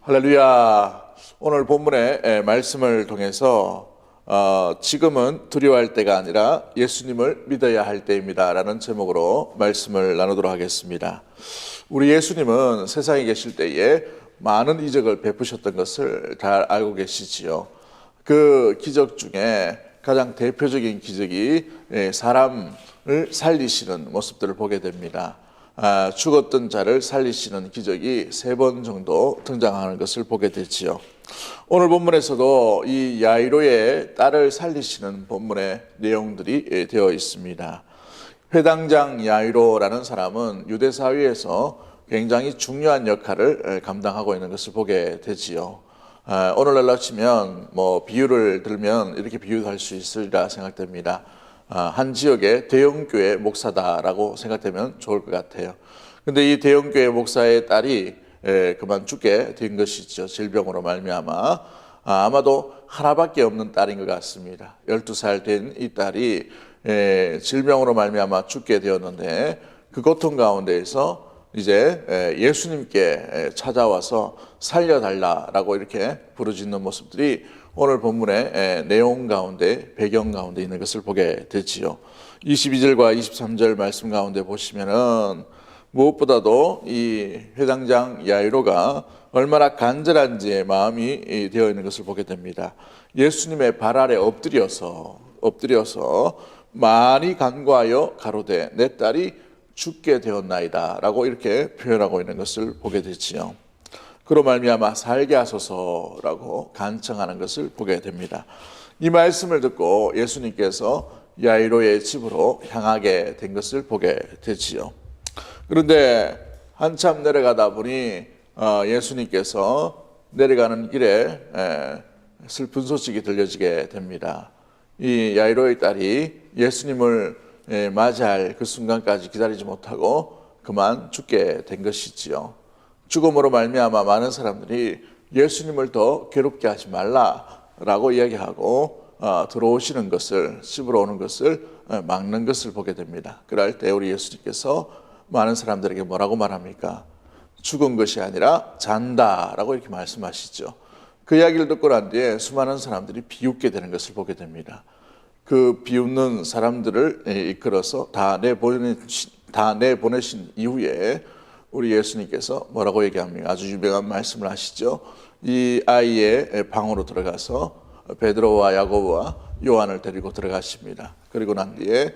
할렐루야. 오늘 본문의 말씀을 통해서 지금은 두려워할 때가 아니라 예수님을 믿어야 할 때입니다 라는 제목으로 말씀을 나누도록 하겠습니다. 우리 예수님은 세상에 계실 때에 많은 이적을 베푸셨던 것을 잘 알고 계시지요. 그 기적 중에 가장 대표적인 기적이 사람을 살리시는 모습들을 보게 됩니다. 죽었던 자를 살리시는 기적이 3번 정도 등장하는 것을 보게 되지요. 오늘 본문에서도 이 야이로의 딸을 살리시는 본문의 내용들이 되어 있습니다. 회당장 야이로라는 사람은 유대 사회에서 굉장히 중요한 역할을 감당하고 있는 것을 보게 되지요. 오늘날로 치면 비유를 들면 이렇게 비유할 수 있으리라 생각됩니다. 한 지역의 대형교회 목사다라고 생각되면 좋을 것 같아요. 근데 이 대형교회 목사의 딸이 그만 죽게 된 것이죠. 질병으로 말미암아. 아마도 하나밖에 없는 딸인 것 같습니다. 12살 된 이 딸이 질병으로 말미암아 죽게 되었는데 그 고통 가운데에서 이제 예수님께 찾아와서 살려달라라고 이렇게 부르짖는 모습들이 오늘 본문의 내용 가운데, 배경 가운데 있는 것을 보게 되지요. 22절과 23절 말씀 가운데 보시면은 무엇보다도 이 회당장 야이로가 얼마나 간절한지의 마음이 되어 있는 것을 보게 됩니다. 예수님의 발 아래 엎드려서 많이 간구하여 가로되 내 딸이 죽게 되었나이다 라고 이렇게 표현하고 있는 것을 보게 되지요. 그로 말미암아 살게 하소서라고 간청하는 것을 보게 됩니다. 이 말씀을 듣고 예수님께서 야이로의 집으로 향하게 된 것을 보게 되지요. 그런데 한참 내려가다 보니 예수님께서 내려가는 길에 슬픈 소식이 들려지게 됩니다. 이 야이로의 딸이 예수님을 맞이할 그 순간까지 기다리지 못하고 그만 죽게 된 것이지요. 죽음으로 말미암아 많은 사람들이 예수님을 더 괴롭게 하지 말라라고 이야기하고 들어오시는 것을, 집으로 오는 것을 막는 것을 보게 됩니다. 그럴 때 우리 예수님께서 많은 사람들에게 뭐라고 말합니까? 죽은 것이 아니라 잔다라고 이렇게 말씀하시죠. 그 이야기를 듣고 난 뒤에 수많은 사람들이 비웃게 되는 것을 보게 됩니다. 그 비웃는 사람들을 이끌어서 다 내보내신 이후에 우리 예수님께서 뭐라고 얘기합니까? 아주 유명한 말씀을 하시죠. 이 아이의 방으로 들어가서 베드로와 야고보와 요한을 데리고 들어가십니다. 그리고 난 뒤에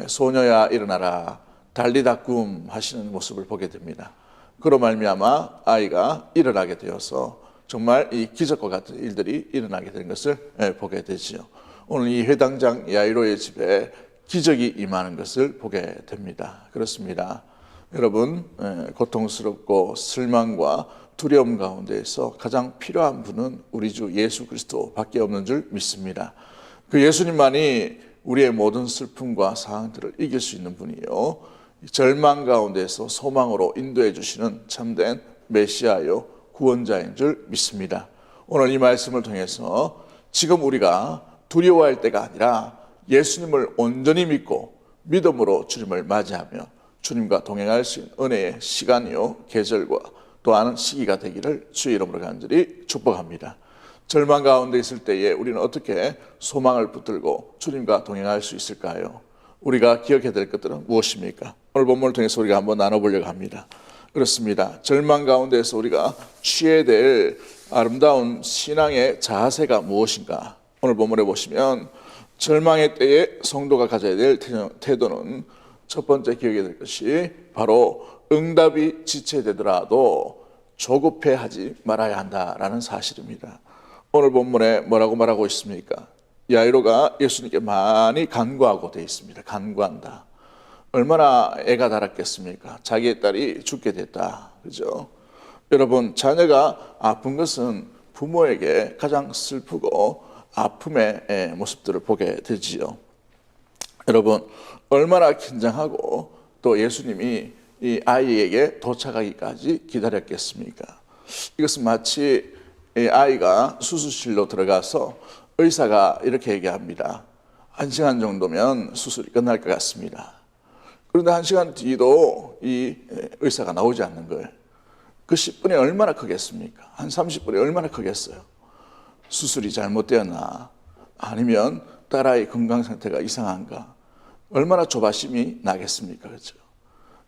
소녀야 일어나라 달리다 꿈 하시는 모습을 보게 됩니다. 그로 말미암아 아이가 일어나게 되어서 정말 이 기적과 같은 일들이 일어나게 된 것을 보게 되지요. 오늘 이 회당장 야이로의 집에 기적이 임하는 것을 보게 됩니다. 그렇습니다. 여러분, 고통스럽고 실망과 두려움 가운데에서 가장 필요한 분은 우리 주 예수 그리스도밖에 없는 줄 믿습니다. 그 예수님만이 우리의 모든 슬픔과 상황들을 이길 수 있는 분이요, 절망 가운데서 소망으로 인도해 주시는 참된 메시아요 구원자인 줄 믿습니다. 오늘 이 말씀을 통해서 지금 우리가 두려워할 때가 아니라 예수님을 온전히 믿고 믿음으로 주님을 맞이하며 주님과 동행할 수 있는 은혜의 시간이요 계절과 또한 시기가 되기를 주의 이름으로 간절히 축복합니다. 절망 가운데 있을 때에 우리는 어떻게 소망을 붙들고 주님과 동행할 수 있을까요? 우리가 기억해야 될 것들은 무엇입니까? 오늘 본문을 통해서 우리가 한번 나눠보려고 합니다. 그렇습니다. 절망 가운데서 우리가 취해야 될 아름다운 신앙의 자세가 무엇인가? 오늘 본문에 보시면 절망의 때에 성도가 가져야 될 태도는 첫 번째 기억해야 될 것이 바로 응답이 지체되더라도 조급해하지 말아야 한다라는 사실입니다. 오늘 본문에 뭐라고 말하고 있습니까? 야이로가 예수님께 많이 간구하고 되어 있습니다. 간구한다. 얼마나 애가 달았겠습니까? 자기의 딸이 죽게 됐다. 그죠? 여러분, 자녀가 아픈 것은 부모에게 가장 슬프고 아픔의 모습들을 보게 되지요. 여러분, 얼마나 긴장하고 또 예수님이 이 아이에게 도착하기까지 기다렸겠습니까? 이것은 마치 이 아이가 수술실로 들어가서 의사가 이렇게 얘기합니다. 1시간 정도면 수술이 끝날 것 같습니다. 그런데 1시간 뒤도 이 의사가 나오지 않는 거예요. 그 10분이 얼마나 크겠습니까? 한 30분이 얼마나 크겠어요? 수술이 잘못되었나? 아니면 딸아이 건강 상태가 이상한가? 얼마나 조바심이 나겠습니까? 그렇죠?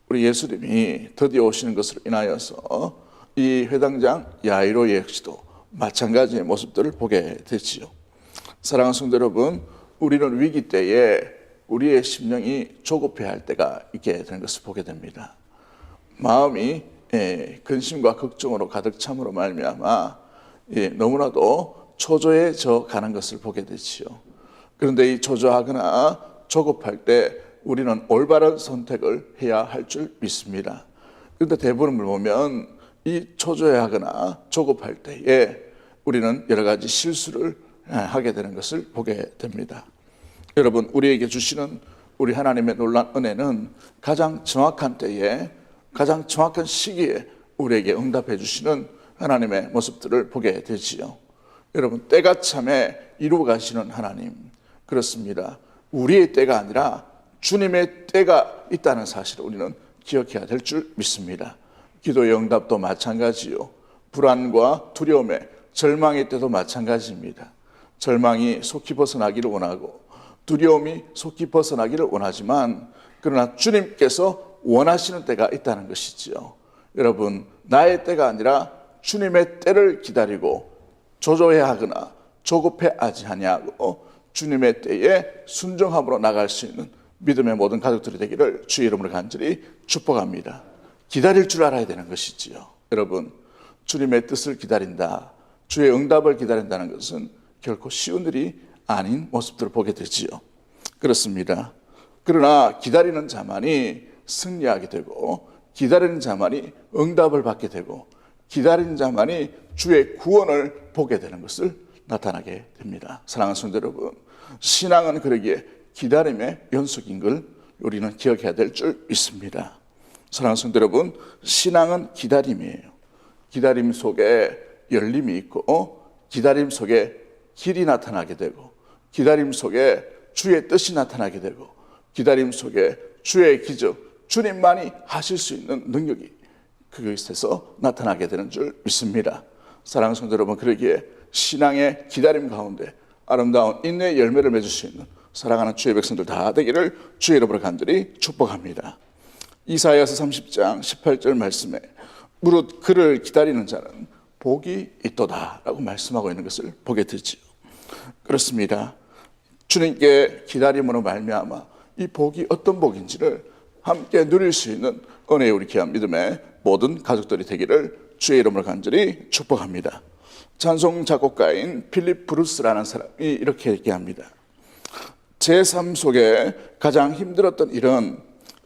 우리 예수님이 드디어 오시는 것으로 인하여서 이 회당장 야이로 역시도 마찬가지의 모습들을 보게 되지요. 사랑하는 성도 여러분, 우리는 위기 때에 우리의 심령이 조급해할 때가 있게 되는 것을 보게 됩니다. 마음이 근심과 걱정으로 가득 참으로 말미암아 너무나도 초조해져 가는 것을 보게 되지요. 그런데 이 초조하거나 조급할 때 우리는 올바른 선택을 해야 할 줄 믿습니다. 그런데 대부분을 보면 이 초조해하거나 조급할 때에 우리는 여러 가지 실수를 하게 되는 것을 보게 됩니다. 여러분, 우리에게 주시는 우리 하나님의 놀라운 은혜는 가장 정확한 때에, 가장 정확한 시기에 우리에게 응답해 주시는 하나님의 모습들을 보게 되지요. 여러분, 때가 참에 이루어 가시는 하나님, 그렇습니다. 우리의 때가 아니라 주님의 때가 있다는 사실을 우리는 기억해야 될 줄 믿습니다. 기도의 응답도 마찬가지요. 불안과 두려움에 절망의 때도 마찬가지입니다. 절망이 속히 벗어나기를 원하고 두려움이 속히 벗어나기를 원하지만, 그러나 주님께서 원하시는 때가 있다는 것이지요. 여러분, 나의 때가 아니라 주님의 때를 기다리고 조조해하거나 조급해하지 아니하고 주님의 때에 순종함으로 나갈 수 있는 믿음의 모든 가족들이 되기를 주의 이름으로 간절히 축복합니다. 기다릴 줄 알아야 되는 것이지요. 여러분, 주님의 뜻을 기다린다, 주의 응답을 기다린다는 것은 결코 쉬운 일이 아닌 모습들을 보게 되지요. 그렇습니다. 그러나 기다리는 자만이 승리하게 되고, 기다리는 자만이 응답을 받게 되고, 기다리는 자만이 주의 구원을 보게 되는 것을 나타나게 됩니다. 사랑하는 성도 여러분, 신앙은 그러기에 기다림의 연속인 걸 우리는 기억해야 될 줄 믿습니다. 사랑하는 성도 여러분, 신앙은 기다림이에요. 기다림 속에 열림이 있고, 기다림 속에 길이 나타나게 되고, 기다림 속에 주의 뜻이 나타나게 되고, 기다림 속에 주의 기적, 주님만이 하실 수 있는 능력이 그것에서 나타나게 되는 줄 믿습니다. 사랑하는 성도 여러분, 그러기에 신앙의 기다림 가운데 아름다운 인내의 열매를 맺을 수 있는 사랑하는 주의 백성들 다 되기를 주의 이름으로 간절히 축복합니다. 이사야서 30장 18절 말씀에 무릇 그를 기다리는 자는 복이 있도다 라고 말씀하고 있는 것을 보게 되지요. 그렇습니다. 주님께 기다림으로 말미암아 이 복이 어떤 복인지를 함께 누릴 수 있는 은혜의 우리 귀한 믿음의 모든 가족들이 되기를 주의 이름으로 간절히 축복합니다. 찬송 작곡가인 필립 브루스라는 사람이 이렇게 얘기합니다. 제 삶 속에 가장 힘들었던 일은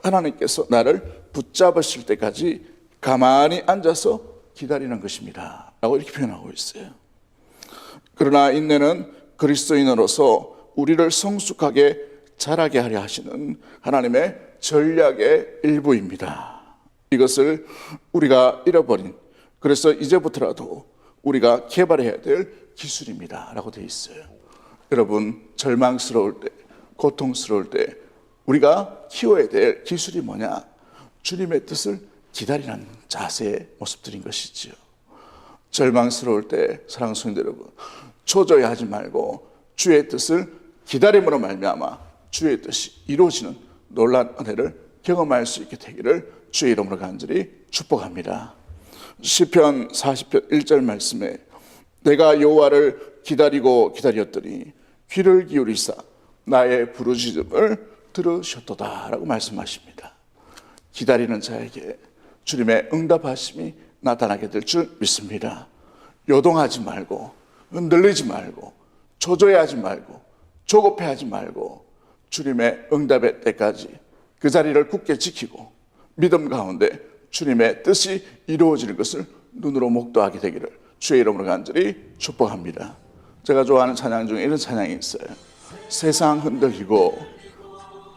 하나님께서 나를 붙잡으실 때까지 가만히 앉아서 기다리는 것입니다 라고 이렇게 표현하고 있어요. 그러나 인내는 그리스도인으로서 우리를 성숙하게 자라게 하려 하시는 하나님의 전략의 일부입니다. 이것을 우리가 잃어버린, 그래서 이제부터라도 우리가 개발해야 될 기술입니다 라고 되어 있어요. 여러분, 절망스러울 때, 고통스러울 때 우리가 키워야 될 기술이 뭐냐? 주님의 뜻을 기다리는 자세의 모습들인 것이지요. 절망스러울 때 사랑하는 성도 여러분, 초조해하지 말고 주의 뜻을 기다림으로 말미암아 주의 뜻이 이루어지는 놀라운 은혜를 경험할 수 있게 되기를 주의 이름으로 간절히 축복합니다. 시편 40편 1절 말씀에 내가 여호와를 기다리고 기다렸더니 귀를 기울이사 나의 부르짖음을 들으셨도다 라고 말씀하십니다. 기다리는 자에게 주님의 응답하심이 나타나게 될 줄 믿습니다. 요동하지 말고, 흔들리지 말고, 초조해하지 말고, 조급해하지 말고 주님의 응답의 때까지 그 자리를 굳게 지키고 믿음 가운데 주님의 뜻이 이루어지는 것을 눈으로 목도하게 되기를 주의 이름으로 간절히 축복합니다. 제가 좋아하는 찬양 중에 이런 찬양이 있어요. 세상 흔들리고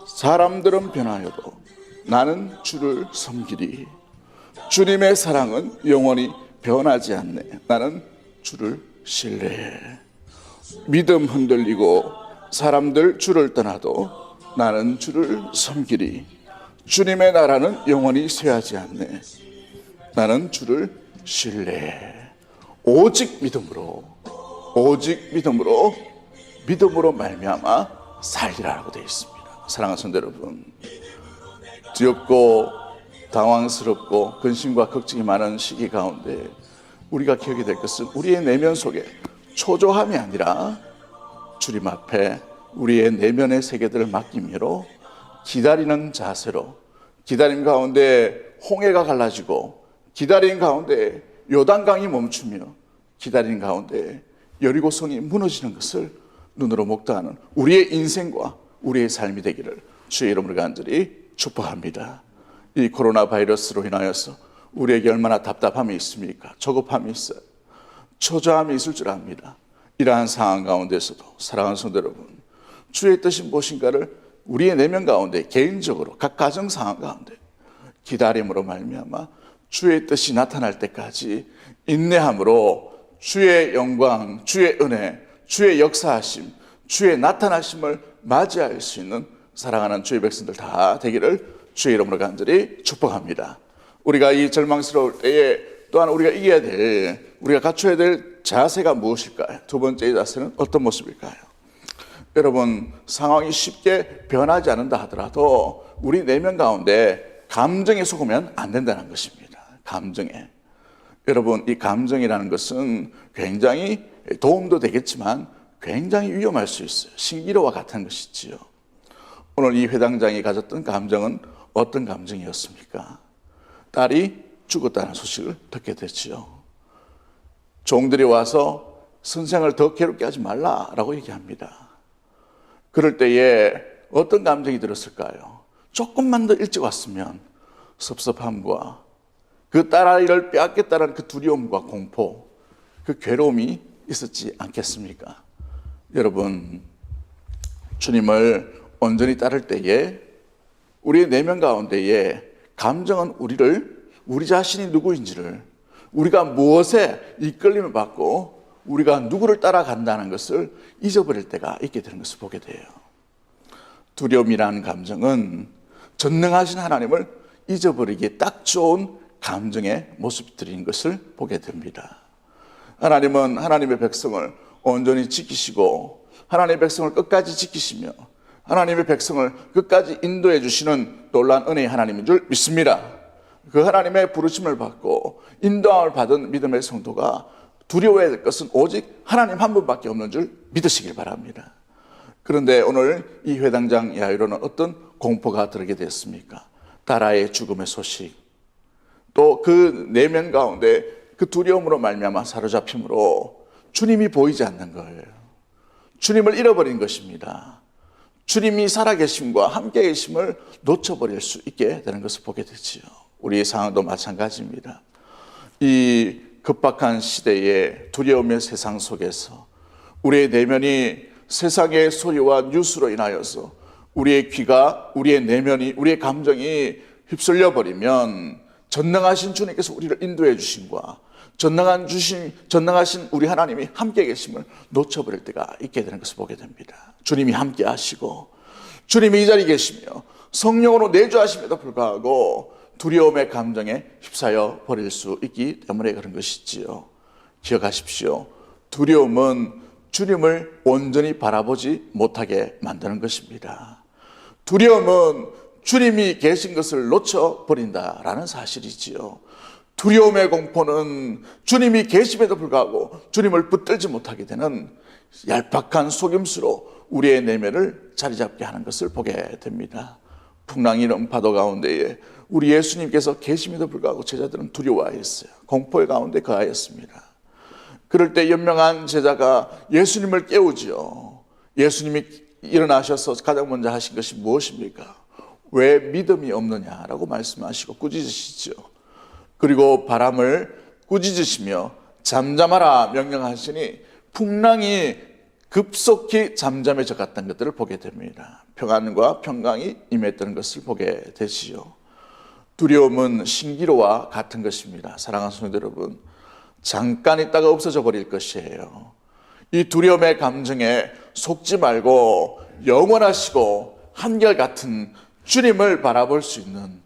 사람들은 변하여도 나는 주를 섬기리. 주님의 사랑은 영원히 변하지 않네. 나는 주를 신뢰해. 믿음 흔들리고 사람들 주를 떠나도 나는 주를 섬기리. 주님의 나라는 영원히 쇠하지 않네. 나는 주를 신뢰, 오직 믿음으로 말미암아 살리라라고 되어 있습니다. 사랑하는 성도 여러분, 두렵고 당황스럽고 근심과 걱정이 많은 시기 가운데 우리가 기억해야 될 것은 우리의 내면 속에 초조함이 아니라 주님 앞에 우리의 내면의 세계들을 맡김으로 기다리는 자세로, 기다림 가운데 홍해가 갈라지고, 기다림 가운데 요단강이 멈추며, 기다림 가운데 여리고성이 무너지는 것을 눈으로 목도하는 우리의 인생과 우리의 삶이 되기를 주의 이름으로 간절히 축복합니다. 이 코로나 바이러스로 인하여서 우리에게 얼마나 답답함이 있습니까? 조급함이 있어요. 초조함이 있을 줄 압니다. 이러한 상황 가운데서도 사랑하는 성도 여러분, 주의 뜻이 무엇인가를 우리의 내면 가운데 개인적으로 각 가정 상황 가운데 기다림으로 말미암아 주의 뜻이 나타날 때까지 인내함으로 주의 영광, 주의 은혜, 주의 역사하심, 주의 나타나심을 맞이할 수 있는 사랑하는 주의 백성들 다 되기를 주의 이름으로 간절히 축복합니다. 우리가 이 절망스러울 때에 또한 우리가 이겨야 될, 우리가 갖춰야 될 자세가 무엇일까요? 두 번째 자세는 어떤 모습일까요? 여러분, 상황이 쉽게 변하지 않는다 하더라도 우리 내면 가운데 감정에 속으면 안 된다는 것입니다. 감정에. 여러분, 이 감정이라는 것은 굉장히 도움도 되겠지만 굉장히 위험할 수 있어요. 신기루와 같은 것이지요. 오늘 이 회당장이 가졌던 감정은 어떤 감정이었습니까? 딸이 죽었다는 소식을 듣게 됐지요. 종들이 와서 선생을 더 괴롭게 하지 말라라고 얘기합니다. 그럴 때에 어떤 감정이 들었을까요? 조금만 더 일찍 왔으면 섭섭함과 그 딸아이를 빼앗겠다는 그 두려움과 공포, 그 괴로움이 있었지 않겠습니까? 여러분, 주님을 온전히 따를 때에 우리의 내면 가운데에 감정은 우리 자신이 누구인지를, 우리가 무엇에 이끌림을 받고 우리가 누구를 따라간다는 것을 잊어버릴 때가 있게 되는 것을 보게 돼요. 두려움이라는 감정은 전능하신 하나님을 잊어버리기에 딱 좋은 감정의 모습들인 것을 보게 됩니다. 하나님은 하나님의 백성을 온전히 지키시고 하나님의 백성을 끝까지 지키시며 하나님의 백성을 끝까지 인도해 주시는 놀라운 은혜의 하나님인 줄 믿습니다. 그 하나님의 부르심을 받고 인도함을 받은 믿음의 성도가 두려워해야 될 것은 오직 하나님 한 분밖에 없는 줄 믿으시길 바랍니다. 그런데 오늘 이 회당장 야이로는 어떤 공포가 들게 됐습니까? 딸아이의 죽음의 소식, 또 그 내면 가운데 그 두려움으로 말미암아 사로잡힘으로 주님이 보이지 않는 거예요. 주님을 잃어버린 것입니다. 주님이 살아계심과 함께 계심을 놓쳐버릴 수 있게 되는 것을 보게 되지요. 우리의 상황도 마찬가지입니다. 이 급박한 시대의 두려움의 세상 속에서 우리의 내면이 세상의 소리와 뉴스로 인하여서 우리의 귀가, 우리의 내면이, 우리의 감정이 휩쓸려 버리면 전능하신 주님께서 우리를 인도해 주심과 전능하신 우리 하나님이 함께 계심을 놓쳐버릴 때가 있게 되는 것을 보게 됩니다. 주님이 함께 하시고 주님이 이 자리에 계시며 성령으로 내주하심에도 불구하고 두려움의 감정에 휩싸여 버릴 수 있기 때문에 그런 것이지요. 기억하십시오. 두려움은 주님을 온전히 바라보지 못하게 만드는 것입니다. 두려움은 주님이 계신 것을 놓쳐버린다라는 사실이지요. 두려움의 공포는 주님이 계심에도 불구하고 주님을 붙들지 못하게 되는 얄팍한 속임수로 우리의 내면을 자리 잡게 하는 것을 보게 됩니다. 풍랑이 이런 파도 가운데에 우리 예수님께서 계심에도 불구하고 제자들은 두려워하였어요. 공포의 가운데 거하였습니다. 그럴 때 연명한 제자가 예수님을 깨우지요. 예수님이 일어나셔서 가장 먼저 하신 것이 무엇입니까? 왜 믿음이 없느냐라고 말씀하시고 꾸짖으시죠. 그리고 바람을 꾸짖으시며 잠잠하라 명령하시니 풍랑이 급속히 잠잠해져 갔다는 것들을 보게 됩니다. 평안과 평강이 임했던 것을 보게 되지요. 두려움은 신기루와 같은 것입니다. 사랑하는 성도 여러분, 잠깐 있다가 없어져 버릴 것이에요. 이 두려움의 감정에 속지 말고 영원하시고 한결같은 주님을 바라볼 수 있는,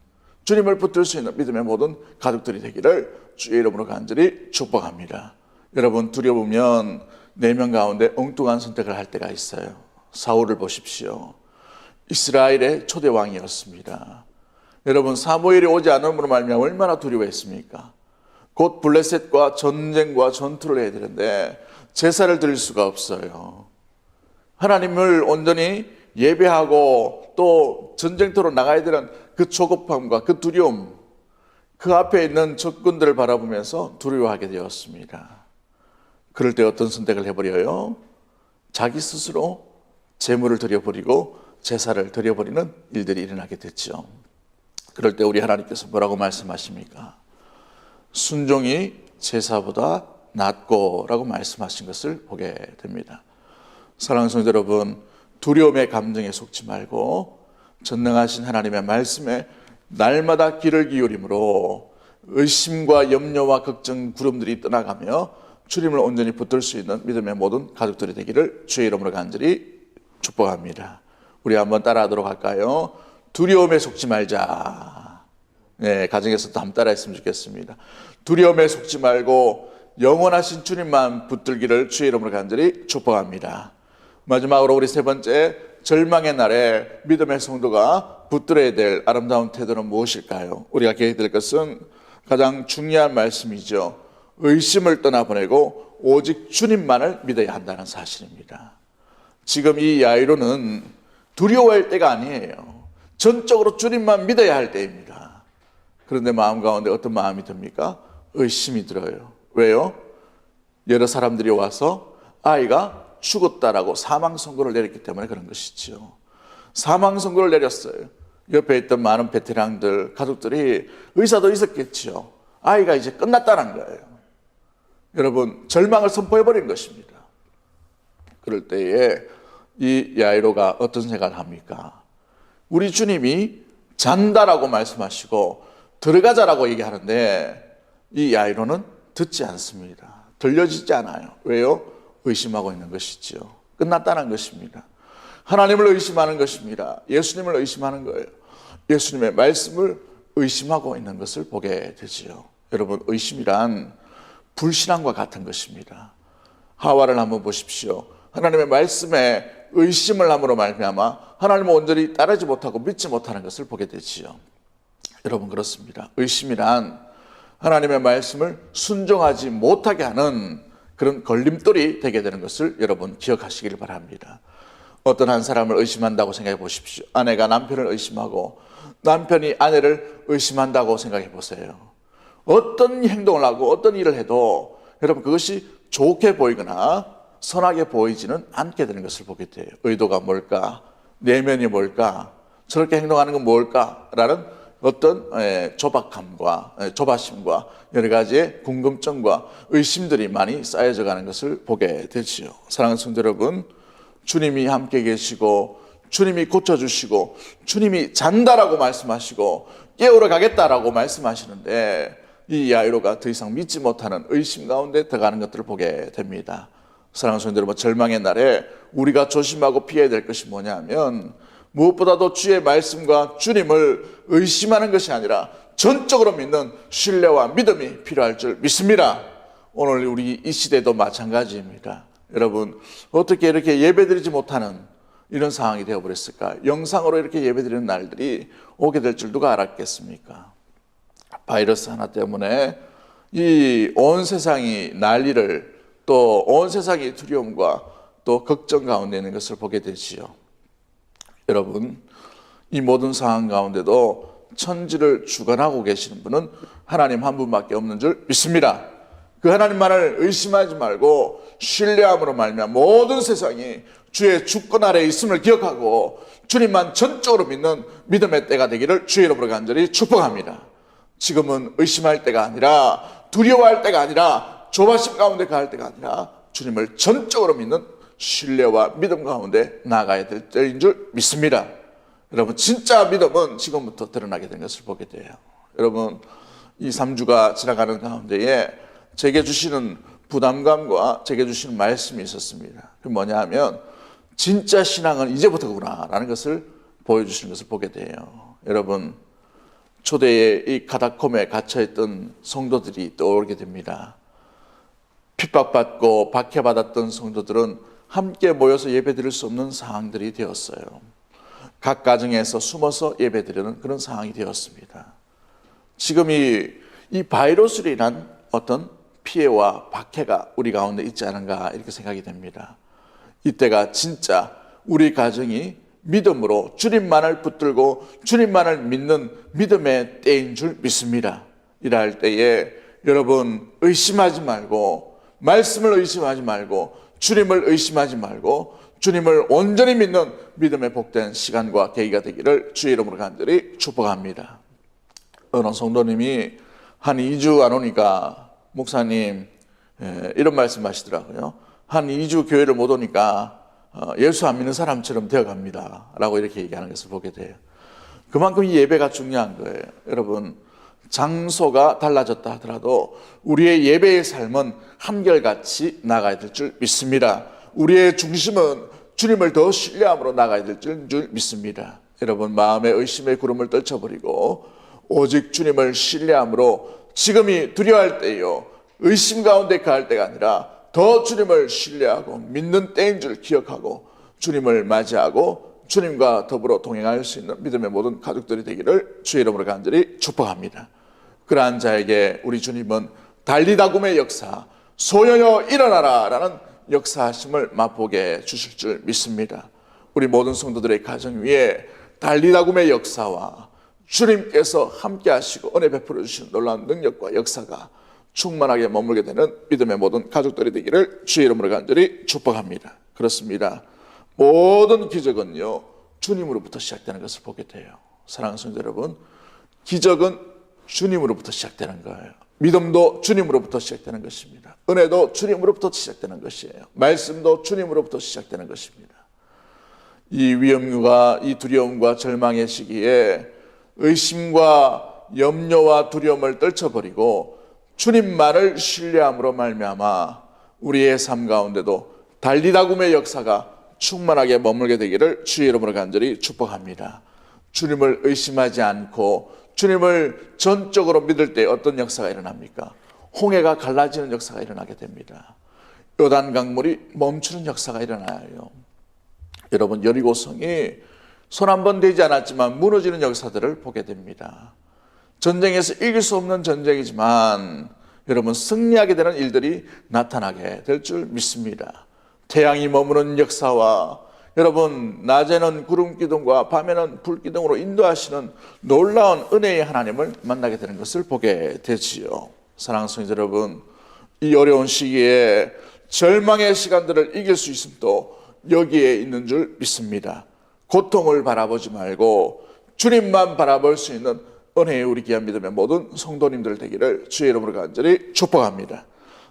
주님을 붙들 수 있는 믿음의 모든 가족들이 되기를 주의 이름으로 간절히 축복합니다. 여러분, 두려우면 4명 가운데 엉뚱한 선택을 할 때가 있어요. 사울을 보십시오. 이스라엘의 초대 왕이었습니다. 여러분, 사무엘이 오지 않음으로 말미암아 얼마나 두려워했습니까? 곧 블레셋과 전쟁과 전투를 해야 되는데 제사를 드릴 수가 없어요. 하나님을 온전히 예배하고 또 전쟁터로 나가야 되는 그 조급함과 그 두려움, 그 앞에 있는 적군들을 바라보면서 두려워하게 되었습니다. 그럴 때 어떤 선택을 해버려요? 자기 스스로 제물을 드려버리고 제사를 드려버리는 일들이 일어나게 됐죠. 그럴 때 우리 하나님께서 뭐라고 말씀하십니까? 순종이 제사보다 낫고 라고 말씀하신 것을 보게 됩니다. 사랑하는 성도 여러분, 두려움의 감정에 속지 말고 전능하신 하나님의 말씀에 날마다 귀를 기울임으로 의심과 염려와 걱정, 구름들이 떠나가며 주님을 온전히 붙들 수 있는 믿음의 모든 가족들이 되기를 주의 이름으로 간절히 축복합니다. 우리 한번 따라하도록 할까요? 두려움에 속지 말자. 네, 가정에서도 한번 따라했으면 좋겠습니다. 두려움에 속지 말고 영원하신 주님만 붙들기를 주의 이름으로 간절히 축복합니다. 마지막으로 우리 세 번째, 절망의 날에 믿음의 성도가 붙들어야 될 아름다운 태도는 무엇일까요? 우리가 기억해야 될 것은 가장 중요한 말씀이죠. 의심을 떠나보내고 오직 주님만을 믿어야 한다는 사실입니다. 지금 이 야이로는 두려워할 때가 아니에요. 전적으로 주님만 믿어야 할 때입니다. 그런데 마음 가운데 어떤 마음이 듭니까? 의심이 들어요. 왜요? 여러 사람들이 와서 아이가 죽었다라고 사망 선고를 내렸기 때문에 그런 것이죠. 사망 선고를 내렸어요. 옆에 있던 많은 베테랑들, 가족들이 의사도 있었겠죠. 아이가 이제 끝났다는 거예요. 여러분, 절망을 선포해버린 것입니다. 그럴 때에 이 야이로가 어떤 생각을 합니까? 우리 주님이 잔다라고 말씀하시고 들어가자라고 얘기하는데 이 야이로는 듣지 않습니다. 들려지지 않아요. 왜요? 의심하고 있는 것이죠. 끝났다는 것입니다. 하나님을 의심하는 것입니다. 예수님을 의심하는 거예요. 예수님의 말씀을 의심하고 있는 것을 보게 되지요. 여러분, 의심이란 불신앙과 같은 것입니다. 하와를 한번 보십시오. 하나님의 말씀에 의심을 함으로 말미암아 하나님을 온전히 따르지 못하고 믿지 못하는 것을 보게 되지요. 여러분, 그렇습니다. 의심이란 하나님의 말씀을 순종하지 못하게 하는 그런 걸림돌이 되게 되는 것을 여러분 기억하시길 바랍니다. 어떤 한 사람을 의심한다고 생각해 보십시오. 아내가 남편을 의심하고 남편이 아내를 의심한다고 생각해 보세요. 어떤 행동을 하고 어떤 일을 해도 여러분 그것이 좋게 보이거나 선하게 보이지는 않게 되는 것을 보게 돼요. 의도가 뭘까? 내면이 뭘까? 저렇게 행동하는 건 뭘까? 라는 어떤 조박함과 조바심과 여러 가지의 궁금증과 의심들이 많이 쌓여져 가는 것을 보게 되지요. 사랑하는 성도 여러분, 주님이 함께 계시고 주님이 고쳐주시고 주님이 잔다라고 말씀하시고 깨우러 가겠다라고 말씀하시는데 이 야이로가 더 이상 믿지 못하는 의심 가운데 들어가는 것들을 보게 됩니다. 사랑하는 성도 여러분, 절망의 날에 우리가 조심하고 피해야 될 것이 뭐냐면 무엇보다도 주의 말씀과 주님을 의심하는 것이 아니라 전적으로 믿는 신뢰와 믿음이 필요할 줄 믿습니다. 오늘 우리 이 시대도 마찬가지입니다. 여러분, 어떻게 이렇게 예배드리지 못하는 이런 상황이 되어버렸을까? 영상으로 이렇게 예배드리는 날들이 오게 될 줄 누가 알았겠습니까? 바이러스 하나 때문에 이 온 세상이 난리를, 또 온 세상이 두려움과 또 걱정 가운데 있는 것을 보게 되지요. 여러분, 이 모든 상황 가운데도 천지를 주관하고 계시는 분은 하나님 한 분밖에 없는 줄 믿습니다. 그 하나님만을 의심하지 말고 신뢰함으로 말미암아 모든 세상이 주의 주권 아래에 있음을 기억하고 주님만 전적으로 믿는 믿음의 때가 되기를 주의 이름으로 간절히 축복합니다. 지금은 의심할 때가 아니라 두려워할 때가 아니라 조바심 가운데 갈 때가 아니라 주님을 전적으로 믿는 신뢰와 믿음 가운데 나아가야 될 때인 줄 믿습니다. 여러분, 진짜 믿음은 지금부터 드러나게 된 것을 보게 돼요. 여러분, 이 3주가 지나가는 가운데에 제게 주시는 부담감과 제게 주시는 말씀이 있었습니다. 그게 뭐냐 하면 진짜 신앙은 이제부터구나 라는 것을 보여주시는 것을 보게 돼요. 여러분, 초대의 이 가다콤에 갇혀있던 성도들이 떠오르게 됩니다. 핍박받고 박해받았던 성도들은 함께 모여서 예배드릴 수 없는 상황들이 되었어요. 각 가정에서 숨어서 예배드리는 그런 상황이 되었습니다. 지금 이 바이러스로 인한 어떤 피해와 박해가 우리 가운데 있지 않은가 이렇게 생각이 됩니다. 이때가 진짜 우리 가정이 믿음으로 주님만을 붙들고 주님만을 믿는 믿음의 때인 줄 믿습니다. 이럴 때에 여러분 의심하지 말고, 말씀을 의심하지 말고, 주님을 의심하지 말고 주님을 온전히 믿는 믿음의 복된 시간과 계기가 되기를 주의 이름으로 간절히 축복합니다. 어느 성도님이 한 2주 안 오니까 목사님 이런 말씀 하시더라고요. 한 2주 교회를 못 오니까 예수 안 믿는 사람처럼 되어갑니다 라고 이렇게 얘기하는 것을 보게 돼요. 그만큼 이 예배가 중요한 거예요. 여러분, 장소가 달라졌다 하더라도 우리의 예배의 삶은 한결같이 나가야 될 줄 믿습니다. 우리의 중심은 주님을 더 신뢰함으로 나가야 될 줄 믿습니다. 여러분, 마음의 의심의 구름을 떨쳐버리고 오직 주님을 신뢰함으로 지금이 두려워할 때요, 의심 가운데 가할 때가 아니라 더 주님을 신뢰하고 믿는 때인 줄 기억하고 주님을 맞이하고 주님과 더불어 동행할 수 있는 믿음의 모든 가족들이 되기를 주의 이름으로 간절히 축복합니다. 그러한 자에게 우리 주님은 달리다굼의 역사, 소녀여 일어나라 라는 역사하심을 맛보게 주실 줄 믿습니다. 우리 모든 성도들의 가정 위에 달리다굼의 역사와 주님께서 함께 하시고 은혜 베풀어 주신 놀라운 능력과 역사가 충만하게 머물게 되는 믿음의 모든 가족들이 되기를 주의 이름으로 간절히 축복합니다. 그렇습니다. 모든 기적은요, 주님으로부터 시작되는 것을 보게 돼요. 사랑하는 성도 여러분, 기적은 주님으로부터 시작되는 거예요. 믿음도 주님으로부터 시작되는 것입니다. 은혜도 주님으로부터 시작되는 것이에요. 말씀도 주님으로부터 시작되는 것입니다. 이 위험과 이 두려움과 절망의 시기에 의심과 염려와 두려움을 떨쳐버리고 주님만을 신뢰함으로 말미암아 우리의 삶 가운데도 달리다굼의 역사가 충만하게 머물게 되기를 주의 이름으로 간절히 축복합니다. 주님을 의심하지 않고 주님을 전적으로 믿을 때 어떤 역사가 일어납니까? 홍해가 갈라지는 역사가 일어나게 됩니다. 요단 강물이 멈추는 역사가 일어나요. 여러분, 여리고성이 손 한 번 대지 않았지만 무너지는 역사들을 보게 됩니다. 전쟁에서 이길 수 없는 전쟁이지만 여러분, 승리하게 되는 일들이 나타나게 될 줄 믿습니다. 태양이 머무는 역사와 여러분, 낮에는 구름 기둥과 밤에는 불 기둥으로 인도하시는 놀라운 은혜의 하나님을 만나게 되는 것을 보게 되지요. 사랑하는 성도 여러분, 이 어려운 시기에 절망의 시간들을 이길 수 있음도 여기에 있는 줄 믿습니다. 고통을 바라보지 말고 주님만 바라볼 수 있는 은혜의 우리 귀한 믿음의 모든 성도님들 되기를 주의 이름으로 간절히 축복합니다.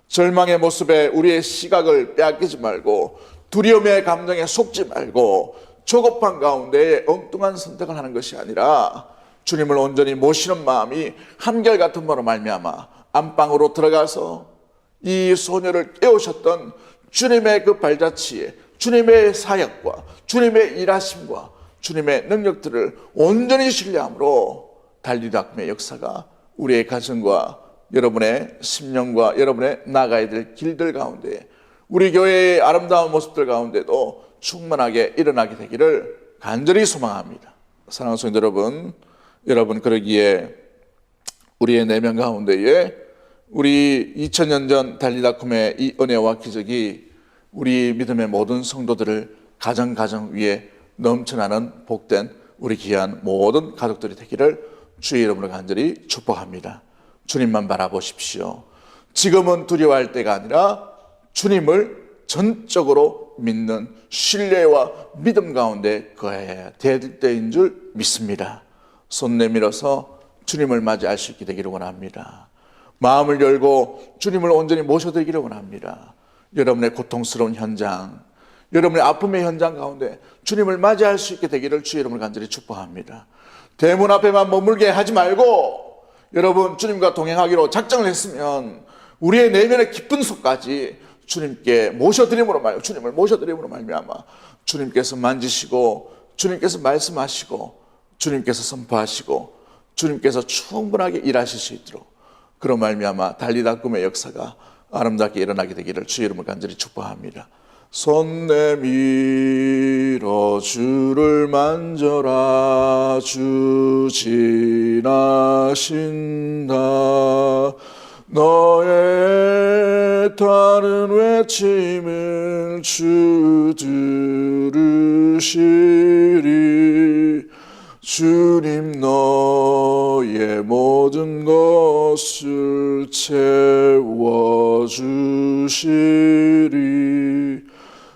절망의 모습에 우리의 시각을 빼앗기지 말고 두려움의 감정에 속지 말고 조급한 가운데 엉뚱한 선택을 하는 것이 아니라 주님을 온전히 모시는 마음이 한결같은 바로 말미암아 안방으로 들어가서 이 소녀를 깨우셨던 주님의 그 발자취에 주님의 사역과 주님의 일하심과 주님의 능력들을 온전히 신뢰함으로 달리다굼의 역사가 우리의 가정과 여러분의 심령과 여러분의 나가야 될 길들 가운데 우리 교회의 아름다운 모습들 가운데도 충만하게 일어나게 되기를 간절히 소망합니다. 사랑하는 성도 여러분 그러기에 우리의 내면 가운데에 우리 2000년 전 달리다굼의 이 은혜와 기적이 우리 믿음의 모든 성도들을 가정 위에 넘쳐나는 복된 우리 귀한 모든 가족들이 되기를 주의 이름으로 간절히 축복합니다. 주님만 바라보십시오. 지금은 두려워할 때가 아니라 주님을 전적으로 믿는 신뢰와 믿음 가운데 거해야 될 때인 줄 믿습니다. 손 내밀어서 주님을 맞이할 수 있게 되기를 원합니다. 마음을 열고 주님을 온전히 모셔드리기를 원합니다. 여러분의 고통스러운 현장, 여러분의 아픔의 현장 가운데 주님을 맞이할 수 있게 되기를 주의 이름으로 간절히 축복합니다. 대문 앞에만 머물게 하지 말고 여러분 주님과 동행하기로 작정을 했으면 우리의 내면의 깊은 속까지 주님께 모셔드림으로 주님을 모셔드림으로 말미암아 주님께서 만지시고 주님께서 말씀하시고 주님께서 선포하시고 주님께서 충분하게 일하실 수 있도록 그런 말미암아 달리다 꿈의 역사가 아름답게 일어나게 되기를 주의 이름으로 간절히 축복합니다. 손 내밀어 주를 만져라. 주 지나신다. 너의 다른 외침을 주 들으시리. 주님 너의 모든 것을 채워주시리.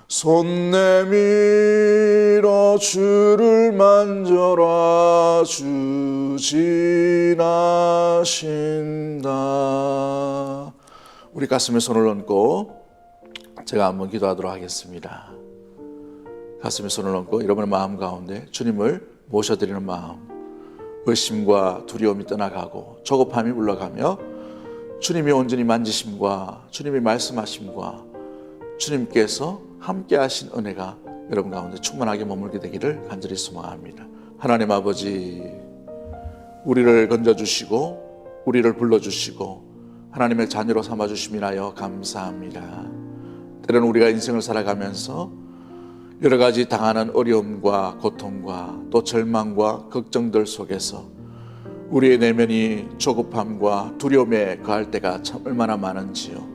손 내밀어 주를 만져라. 주 지나신다. 우리 가슴에 손을 얹고 제가 한번 기도하도록 하겠습니다. 가슴에 손을 얹고 여러분의 마음 가운데 주님을 모셔드리는 마음, 의심과 두려움이 떠나가고 조급함이 물러가며 주님이 온전히 만지심과 주님이 말씀하심과 주님께서 함께 하신 은혜가 여러분 가운데 충만하게 머물게 되기를 간절히 소망합니다. 하나님 아버지, 우리를 건져주시고 우리를 불러주시고 하나님의 자녀로 삼아주심이나여 감사합니다. 때로는 우리가 인생을 살아가면서 여러 가지 당하는 어려움과 고통과 또 절망과 걱정들 속에서 우리의 내면이 조급함과 두려움에 거할 때가 참 얼마나 많은지요.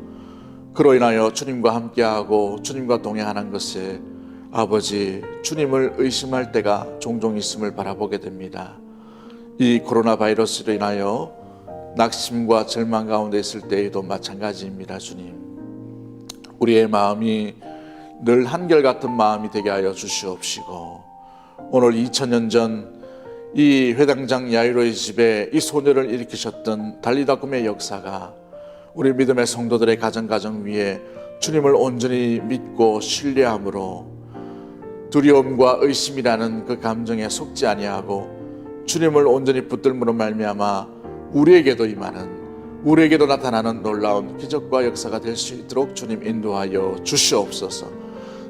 그로 인하여 주님과 함께하고 주님과 동행하는 것에 아버지 주님을 의심할 때가 종종 있음을 바라보게 됩니다. 이 코로나 바이러스로 인하여 낙심과 절망 가운데 있을 때에도 마찬가지입니다. 주님, 우리의 마음이 늘 한결같은 마음이 되게 하여 주시옵시고 오늘 2000년 전 이 회당장 야이로의 집에 이 소녀를 일으키셨던 달리다 꿈의 역사가 우리 믿음의 성도들의 가정 위에 주님을 온전히 믿고 신뢰함으로 두려움과 의심이라는 그 감정에 속지 아니하고 주님을 온전히 붙들므로 말미암아 우리에게도 임하는, 우리에게도 나타나는 놀라운 기적과 역사가 될 수 있도록 주님 인도하여 주시옵소서.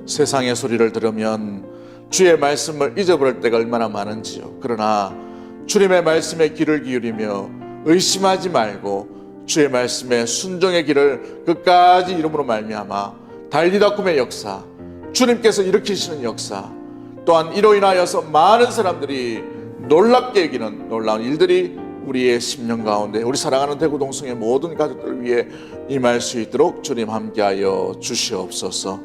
세상의 소리를 들으면 주의 말씀을 잊어버릴 때가 얼마나 많은지요. 그러나 주님의 말씀에 귀를 기울이며 의심하지 말고 주의 말씀에 순종의 길을 끝까지 이름으로 말미암아 달리다 꿈의 역사, 주님께서 일으키시는 역사, 또한 이로 인하여서 많은 사람들이 놀랍게 여기는 놀라운 일들이 우리의 심령 가운데 우리 사랑하는 대구동성의 모든 가족들을 위해 임할 수 있도록 주님 함께하여 주시옵소서.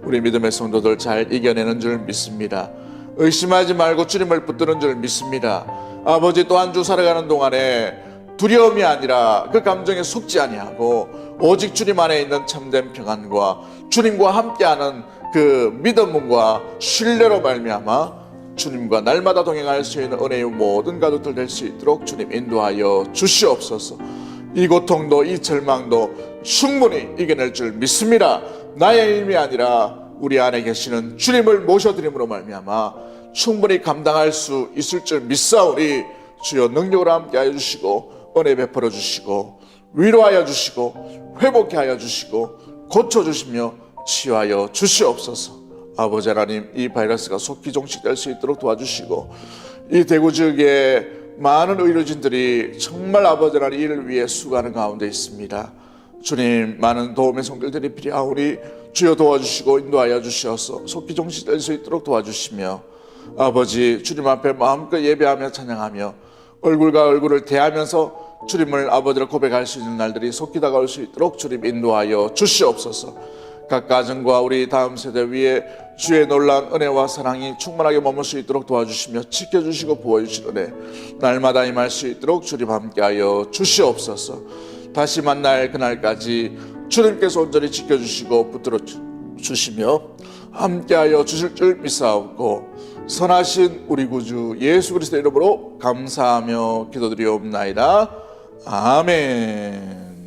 우리 믿음의 성도들 잘 이겨내는 줄 믿습니다. 의심하지 말고 주님을 붙드는 줄 믿습니다. 아버지, 또 한 주 살아가는 동안에 두려움이 아니라 그 감정에 속지 아니하고 오직 주님 안에 있는 참된 평안과 주님과 함께하는 그 믿음과 신뢰로 말미암아 주님과 날마다 동행할 수 있는 은혜의 모든 가족들 될 수 있도록 주님 인도하여 주시옵소서. 이 고통도 이 절망도 충분히 이겨낼 줄 믿습니다. 나의 힘이 아니라 우리 안에 계시는 주님을 모셔드림으로 말미암아 충분히 감당할 수 있을 줄 믿사오니 주여 능력으로 함께하여 주시고 은혜 베풀어 주시고 위로하여 주시고 회복케 하여 주시고 고쳐주시며 치유하여 주시옵소서. 아버지 하나님, 이 바이러스가 속히 종식될 수 있도록 도와주시고 이 대구 지역에 많은 의료진들이 정말 아버지 하나님 이를 위해 수고하는 가운데 있습니다. 주님, 많은 도움의 손길들이 필요하오니 주여 도와주시고 인도하여 주시어서 속히 종식될 수 있도록 도와주시며 아버지 주님 앞에 마음껏 예배하며 찬양하며 얼굴과 얼굴을 대하면서 주님을 아버지를 고백할 수 있는 날들이 속히 다가올 수 있도록 주님 인도하여 주시옵소서. 각 가정과 우리 다음 세대 위에 주의 놀라운 은혜와 사랑이 충만하게 머물 수 있도록 도와주시며 지켜주시고 보호해주신 은혜 날마다 임할 수 있도록 주님 함께하여 주시옵소서. 다시 만날 그날까지 주님께서 온전히 지켜주시고 붙들어 주시며 함께하여 주실 줄 믿사옵고 선하신 우리 구주 예수 그리스도의 이름으로 감사하며 기도드리옵나이다. 아멘.